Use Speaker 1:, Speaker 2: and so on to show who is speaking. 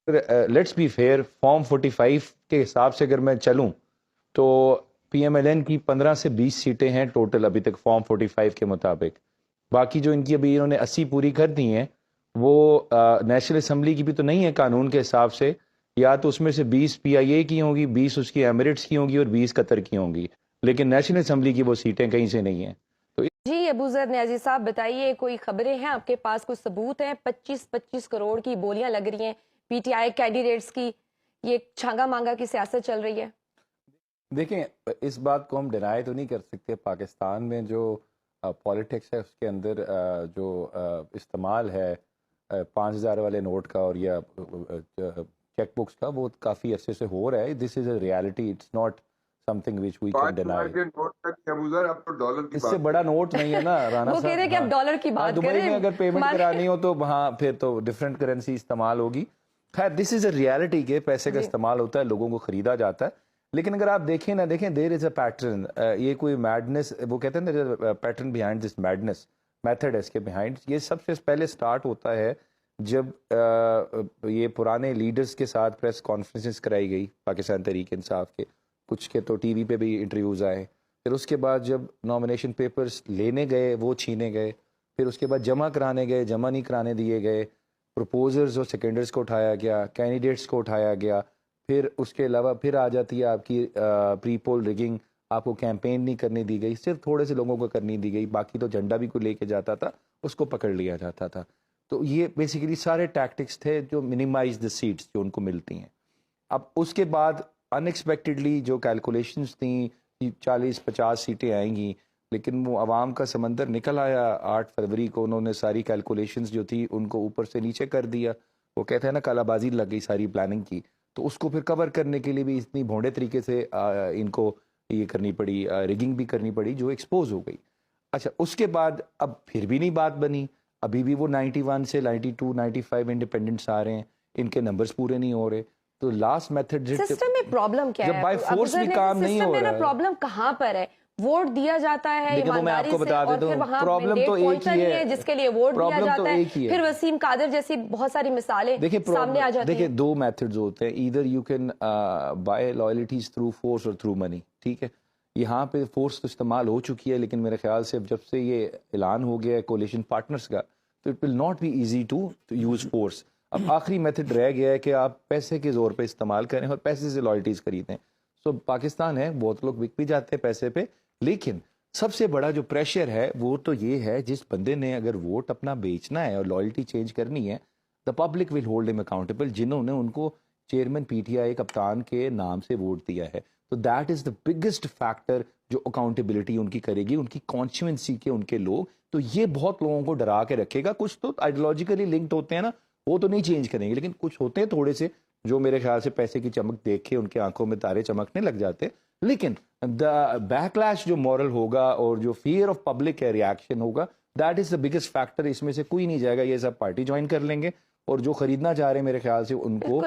Speaker 1: Let's be fair, form 45 کے حساب سے اگر میں چلوں تو پی ایم ایل این کی 15 سے 20 سیٹیں ہیں ٹوٹل ابھی تک فارم 45 کے مطابق. باقی جو ان کی ابھی انہوں نے 80 پوری کر دی ہیں وہ نیشنل اسمبلی کی بھی تو نہیں ہے قانون کے حساب سے. یا تو اس میں سے 20 پی آئی اے کی ہوں گی، 20 اس کی ایمریٹس کی ہوں گی اور 20 قطر کی ہوں گی، لیکن نیشنل اسمبلی کی وہ سیٹیں کہیں سے نہیں ہیں.
Speaker 2: جی ابوذر نیازی صاحب بتائیے، کوئی خبریں ہیں آپ کے پاس، کوئی ثبوت ہیں؟ 25 کروڑ کی بولیاں لگ رہی ہیں پی ٹی آئی کینڈیڈیٹس کی، یہ چھانگا مانگا کی سیاست چل رہی ہے.
Speaker 1: دیکھیں اس بات کو ہم ڈینائی تو نہیں کر سکتے. پاکستان میں جو پالیٹکس ہے اس کے اندر جو استعمال ہے 5,000 والے نوٹ کا اور یا چیک بکس کا، وہ کافی عرصے سے ہو رہا ہے. This is a reality, it's not something which we can deny. اس سے بڑا نوٹ نہیں ہے نا رانا صاحب.
Speaker 2: وہ کہہ رہے کہ اب ڈالر کی بات
Speaker 1: دبئی
Speaker 2: کریں،
Speaker 1: میں اگر پیمنٹ کرانی ہو تو وہاں پھر تو ڈفرینٹ کرنسی استعمال ہوگی. خیر دس از اے ریالٹی کہ پیسے کا استعمال ہوتا ہے، لوگوں کو خریدا جاتا ہے. لیکن اگر آپ دیکھیں نا، دیکھیں دیر از اے پیٹرن. یہ کوئی میڈنس، وہ کہتے ہیں نا pattern behind this madness, method ہے اس کے بیہائنڈ. یہ سب سے پہلے سٹارٹ ہوتا ہے جب یہ پرانے لیڈرز کے ساتھ پریس کانفرنسز کرائی گئی پاکستان تحریک انصاف کے، کچھ کے تو ٹی وی پہ بھی انٹرویوز آئے. پھر اس کے بعد جب نامینیشن پیپرز لینے گئے وہ چھینے گئے. پھر اس کے بعد جمع کرانے گئے، جمع نہیں کرانے دیے گئے. پروپوزرز اور سیکنڈرز کو اٹھایا گیا، کینڈیڈیٹس کو اٹھایا گیا. پھر اس کے علاوہ پھر آ جاتی ہے آپ کی پری پول ریگنگ. آپ کو کیمپین نہیں کرنے دی گئی، صرف تھوڑے سے لوگوں کو کرنی دی گئی، باقی تو جھنڈا بھی کوئی لے کے جاتا تھا اس کو پکڑ لیا جاتا تھا. تو یہ بیسیکلی سارے ٹیکٹکس تھے جو منیمائز دا سیٹس جو ان کو ملتی ہیں. اب اس کے بعد ان ایکسپیکٹڈلی جو کیلکولیشنز تھیں 40-50 سیٹیں آئیں گی، لیکن وہ عوام کا سمندر نکل آیا. 8 فروری کو انہوں نے ساری کیلکولیشنز جو تھی ان کو اوپر سے نیچے کر دیا. وہ کہتے ہیں نا کالا بازی لگ گئی ساری پلاننگ کی. تو اس کو پھر کور کرنے کے لیے بھی اتنی بھونڈے طریقے سے ان کو یہ کرنی پڑی، ریگنگ بھی کرنی پڑی جو ایکسپوز ہو گئی. اچھا اس کے بعد اب پھر بھی نہیں بات بنی. ابھی بھی وہ 91 سے 92 95 انڈیپینڈنٹس آ رہے ہیں، ان کے نمبرز پورے نہیں ہو رہے. تو لاسٹ میتھڈ
Speaker 2: سسٹم میں پرابلم کیا ہے؟
Speaker 1: جب بائی فورس بھی کام نہیں ہو رہا ہے،
Speaker 2: پرابلم کہاں پر ہے؟ ووٹ دیا جاتا ہے ایمانداری سے اور پھر وہاں مینڈیٹ پہنچتا نہیں ہے جس کے لیے ووٹ دیا جاتا ہے. پھر وسیم قادر جیسی بہت ساری مثالیں سامنے آ جاتی ہیں.
Speaker 1: دیکھیں دو میتھڈز ہوتے ہیں، either you can buy loyalties through force اور تھرو منی. ٹھیک ہے، یہاں پہ فورس تو استعمال ہو چکی ہے، لیکن میرے خیال سے جب سے یہ اعلان ہو گیا ہے کولیشن پارٹنرز کا تو it will not be easy to use force. اب آخری میتھڈ رہ گیا ہے کہ آپ پیسے کے زور پہ استعمال کریں اور پیسے سے لائلٹیز خریدیں. سو پاکستان ہے، بہت لوگ بک بھی جاتے ہیں پیسے پہ، لیکن سب سے بڑا جو پریشر ہے وہ تو یہ ہے جس بندے نے اگر ووٹ اپنا بیچنا ہے اور لائلٹی چینج کرنی ہے، دا پبلک ول ہولڈ ہم اکاؤنٹیبل. جنہوں نے ان کو چیئرمین پی ٹی آئی کپتان کے نام سے ووٹ دیا ہے، تو that is the biggest factor جو اکاؤنٹیبلٹی ان کی کرے گی، ان کی کانسٹیچوئنسی کے ان کے لوگ. تو یہ بہت لوگوں کو ڈرا کے رکھے گا. کچھ تو آئیڈیولوجیکلی لنکڈ ہوتے ہیں نا، وہ تو نہیں چینج کریں گے، لیکن کچھ ہوتے ہیں تھوڑے سے جو میرے خیال سے پیسے کی چمک دیکھ کے ان کے آنکھوں میں تارے چمکنے لگ جاتے. لیکن دا بیکلیش جو مورل ہوگا اور جو فیئر آف پبلک ہے ریاکشن ہوگا، that is the biggest factor. اس میں سے کوئی نہیں جائے گا، یہ سب پارٹی جوائن کر لیں گے اور جو خریدنا چاہ رہے ہیں میرے خیال سے ان کو